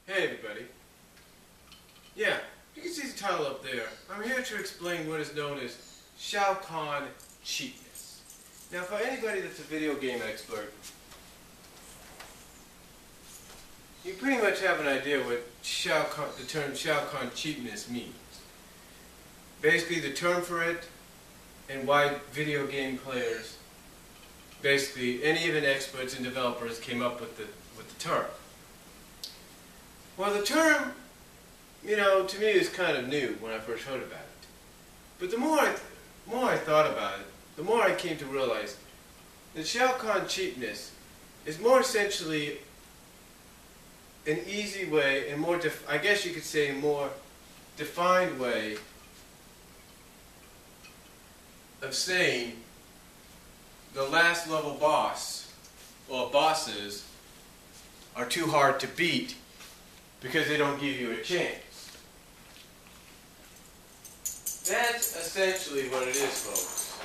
Hey everybody. Yeah, you can see the title up there. I'm here to explain what is known as Shao Kahn Cheapness. Now for anybody that's a video game expert, you pretty much have an idea what the term Shao Kahn Cheapness means. Basically the term for it and why video game players, basically any even experts and developers came up with the term. Well, the term, to me is kind of new when I first heard about it. But the more I thought about it, the more I came to realize that Shao Kahn Cheapness is more essentially an easy way and more, I guess you could say, more defined way of saying the last level boss or bosses are too hard to beat because they don't give you a chance. That's essentially what it is, folks.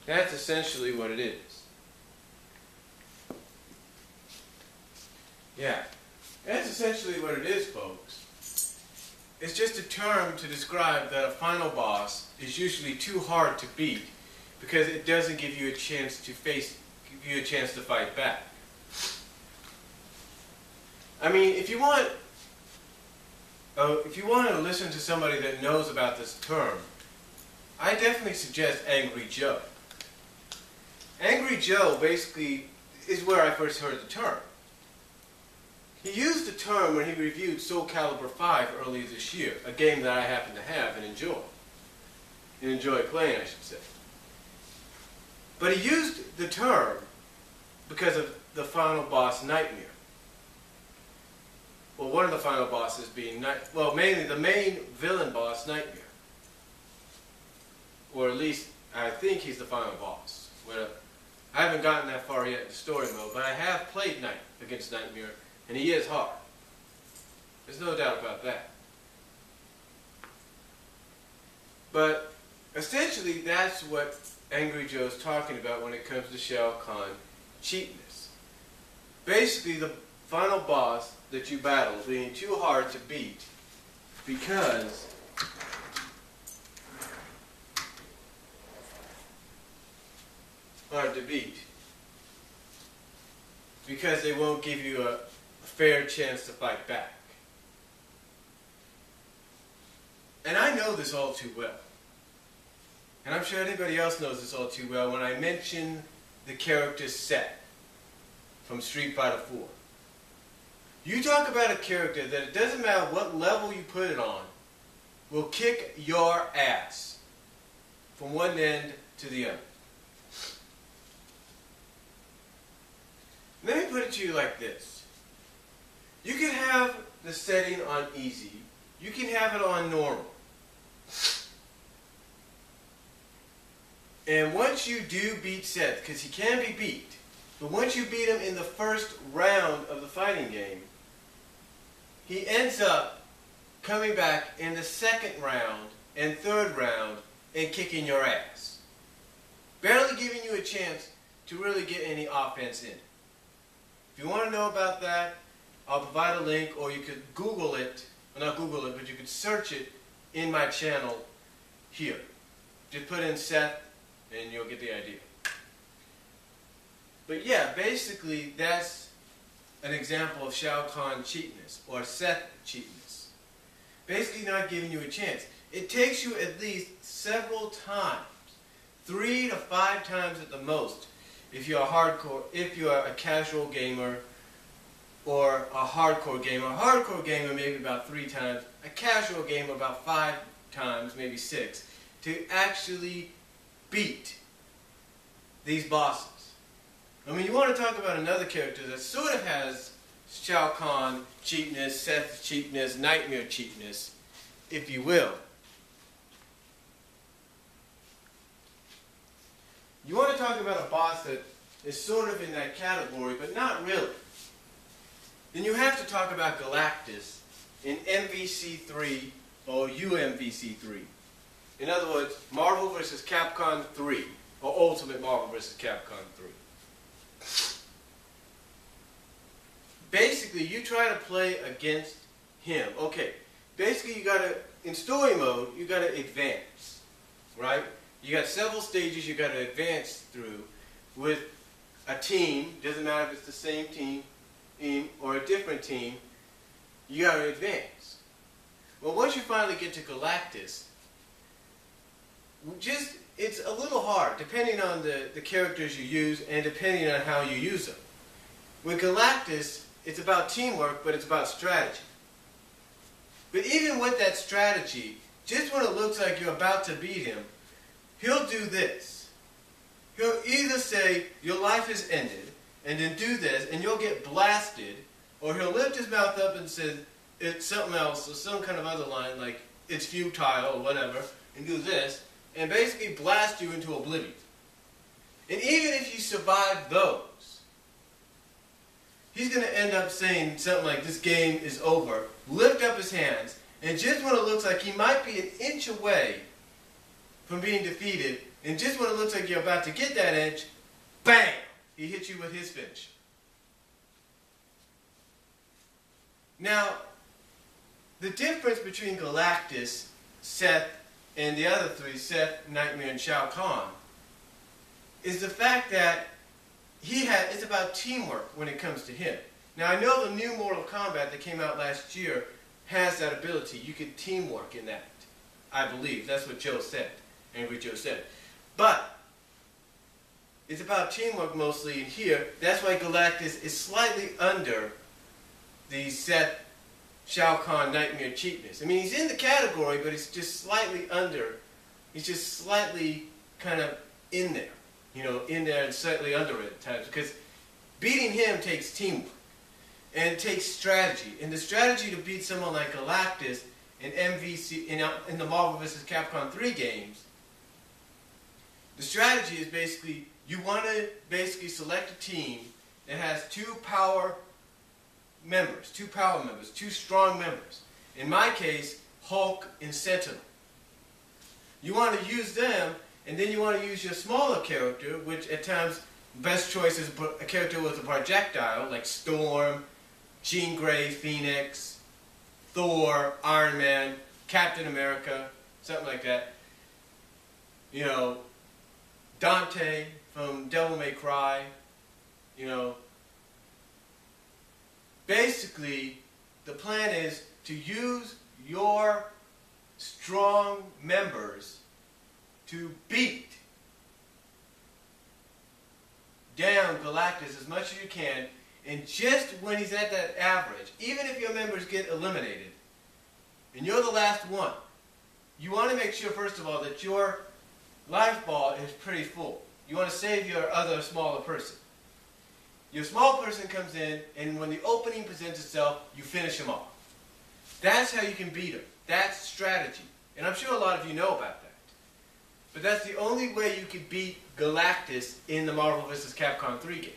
That's essentially what it is. Yeah, that's essentially what it is, folks. It's just a term to describe that a final boss is usually too hard to beat because it doesn't give you a chance to fight back. I mean, if you want to listen to somebody that knows about this term, I definitely suggest Angry Joe. Angry Joe basically is where I first heard the term. He used the term when he reviewed Soul Calibur 5 earlier this year, a game that I happen to have and enjoy playing, I should say. But he used the term because of the final boss, Nightmare. Well, one of the final bosses being, mainly the main villain boss, Nightmare. Or at least, I think he's the final boss. I haven't gotten that far yet in story mode, but I have played against Nightmare, and he is hard. There's no doubt about that. But essentially, that's what Angry Joe's talking about when it comes to Shao Kahn Cheapness. Basically, the final boss that you battle being too hard to beat because they won't give you a fair chance to fight back. And I know this all too well. And I'm sure anybody else knows this all too well when I mention the character Seth from Street Fighter 4. You talk about a character that it doesn't matter what level you put it on, will kick your ass from one end to the other. Let me put it to you like this. You can have the setting on easy. You can have it on normal. And once you do beat Seth, because he can be beat, but once you beat him in the first round of the fighting game, he ends up coming back in the second round and third round and kicking your ass. Barely giving you a chance to really get any offense in. If you want to know about that, I'll provide a link, or you could Google it, well, not Google it, but you could search it in my channel here. Just put in Seth and you'll get the idea. But yeah, basically that's an example of Shao Kahn cheapness, or Seth cheapness. Basically not giving you a chance. It takes you at least several times, 3 to 5 times at the most, if you're a casual gamer or a hardcore gamer. A hardcore gamer maybe about 3 times, a casual gamer about 5 times, maybe 6, to actually beat these bosses. I mean, you want to talk about another character that sort of has Shao Kahn cheapness, Seth cheapness, Nightmare cheapness, if you will. You want to talk about a boss that is sort of in that category, but not really. Then you have to talk about Galactus in MVC3 or UMVC3. In other words, Marvel vs. Capcom 3, or Ultimate Marvel vs. Capcom 3. basically you try to play against him. Okay, basically you gotta, in story mode, you gotta advance, right? You got several stages you gotta advance through with a team. Doesn't matter if it's the same team or a different team, you gotta advance. Well, once you finally get to Galactus, it's a little hard, depending on the characters you use and depending on how you use them. With Galactus, it's about teamwork, but it's about strategy. But even with that strategy, just when it looks like you're about to beat him, he'll do this. He'll either say, your life has ended, and then do this, and you'll get blasted, or he'll lift his mouth up and say, it's something else, or some kind of other line, like, it's futile, or whatever, and do this, and basically blast you into oblivion. And even if you survive those, he's going to end up saying something like, this game is over, lift up his hands, and just when it looks like he might be an inch away from being defeated, and just when it looks like you're about to get that inch, bang! He hits you with his finish. Now, the difference between Galactus, Seth, and the other three, Seth, Nightmare, and Shao Kahn, is the fact that it's about teamwork when it comes to him. Now, I know the new Mortal Kombat that came out last year has that ability. You can teamwork in that, I believe. That's what Joe said, Angry Joe said. But it's about teamwork mostly in here. That's why Galactus is slightly under the Seth, Shao Kahn, Nightmare, Cheapness. I mean, he's in the category, but it's just slightly under. He's just slightly kind of in there. You know, in there and slightly under it at times. Because beating him takes teamwork. And it takes strategy. And the strategy to beat someone like Galactus in MVC, in the Marvel vs. Capcom 3 games, the strategy is basically, you want to basically select a team that has two strong members. In my case, Hulk and Sentinel. You want to use them, and then you want to use your smaller character, which at times, best choice is a character with a projectile, like Storm, Jean Grey, Phoenix, Thor, Iron Man, Captain America, something like that. You know, Dante from Devil May Cry, you know. Basically, the plan is to use your strong members to beat down Galactus as much as you can, and just when he's at that average, even if your members get eliminated, and you're the last one, you want to make sure, first of all, that your life ball is pretty full. You want to save your other smaller person. Your small person comes in, and when the opening presents itself, you finish him off. That's how you can beat him. That's strategy. And I'm sure a lot of you know about that. But that's the only way you can beat Galactus in the Marvel vs. Capcom 3 game.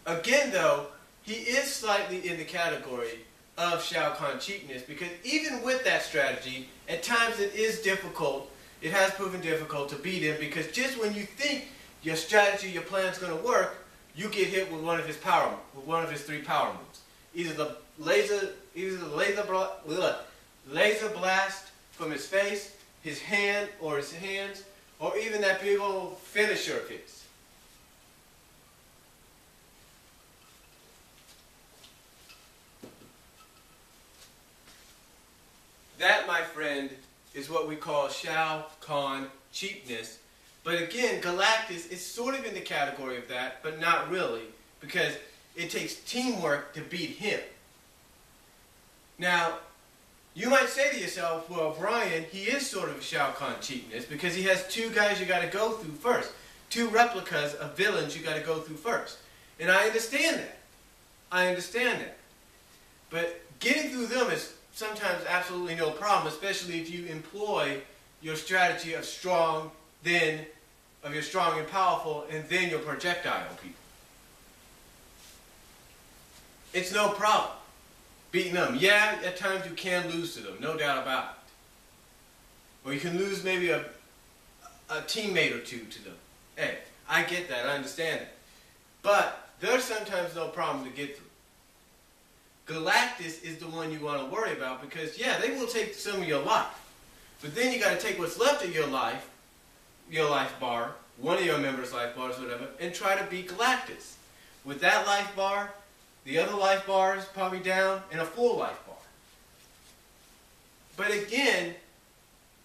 Again, though, he is slightly in the category of Shao Kahn Cheapness, because even with that strategy, at times it is difficult. It has proven difficult to beat him, because just when you think your strategy, your plan's going to work, you get hit with one of his three power moves. Either the laser blast from his face, his hand or his hands, or even that big old finisher of his. That, my friend, is what we call Shao Kahn Cheapness. But again, Galactus is sort of in the category of that, but not really, because it takes teamwork to beat him. Now, you might say to yourself, well, Brian, he is sort of a Shao Kahn Cheapness, because he has two guys you got to go through first. Two replicas of villains you got to go through first. And I understand that. I understand that. But getting through them is sometimes absolutely no problem, especially if you employ your strategy of you're strong and powerful, and then your projectile people. It's no problem beating them. Yeah, at times you can lose to them, no doubt about it. Or you can lose maybe a teammate or two to them. Hey, I get that, I understand it. But There's sometimes no problem to get through. Galactus is the one you want to worry about because, yeah, they will take some of your life. But then you got to take what's left of your life bar, one of your members' life bars, whatever, and try to beat Galactus. With that life bar, the other life bar is probably down, and a full life bar. But again,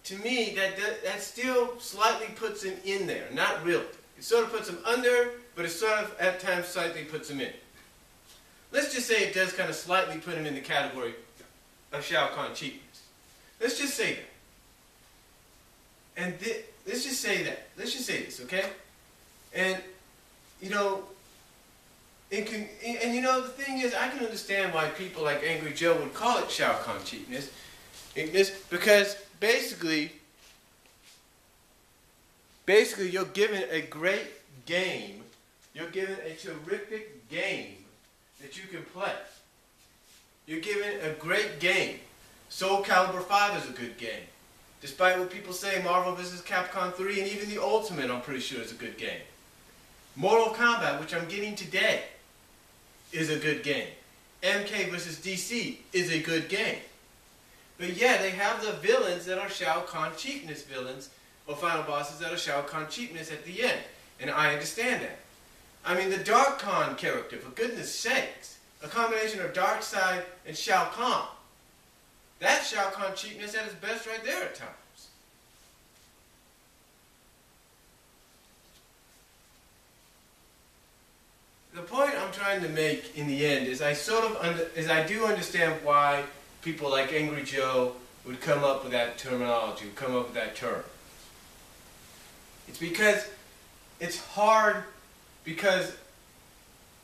to me, that still slightly puts him in there. Not really. It sort of puts him under, but it sort of at times slightly puts him in. Let's just say it does kind of slightly put him in the category of Shao Kahn cheapness. Let's just say that. And let's just say that. Let's just say this, okay? And, you know, the thing is, I can understand why people like Angry Joe would call it Shao Kahn cheapness. Because basically you're given a great game. You're given a terrific game that you can play. You're given a great game. Soul Calibur 5 is a good game. Despite what people say, Marvel vs. Capcom 3 and even the Ultimate, I'm pretty sure is a good game. Mortal Kombat, which I'm getting today, is a good game. MK vs. DC is a good game. But yeah, they have the villains that are Shao Kahn cheapness villains, or final bosses that are Shao Kahn cheapness at the end. And I understand that. I mean, the Dark Kahn character, for goodness sakes, a combination of Darkseid and Shao Kahn. That's Shao Kahn cheapness at its best right there at times. The point I'm trying to make in the end is I do understand why people like Angry Joe would come up with that terminology, would come up with that term. It's because it's hard because,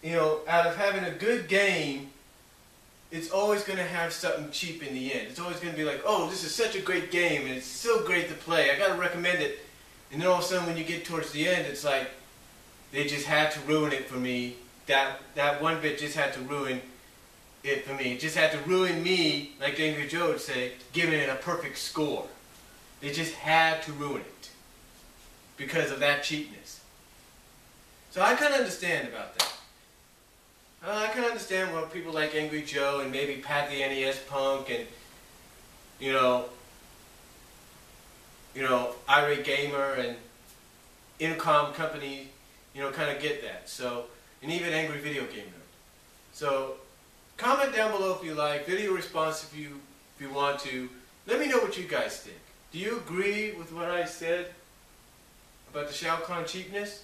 you know, out of having a good game, it's always going to have something cheap in the end. It's always going to be like, oh, this is such a great game, and it's so great to play. I got to recommend it. And then all of a sudden, when you get towards the end, it's like, they just had to ruin it for me. That one bit just had to ruin it for me. It just had to ruin me, like Angry Joe would say, giving it a perfect score. They just had to ruin it because of that cheapness. So I kind of understand about that. I can understand what people like Angry Joe and maybe Pat the NES Punk and, you know, Irate Gamer and Intercom Company, you know, kind of get that. So, and even Angry Video Game Nerd. So, comment down below if you like, video response if you want to. Let me know what you guys think. Do you agree with what I said about the Shao Kahn cheapness?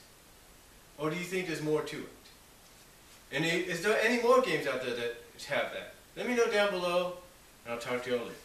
Or do you think there's more to it? And is there any more games out there that have that? Let me know down below, and I'll talk to you all later.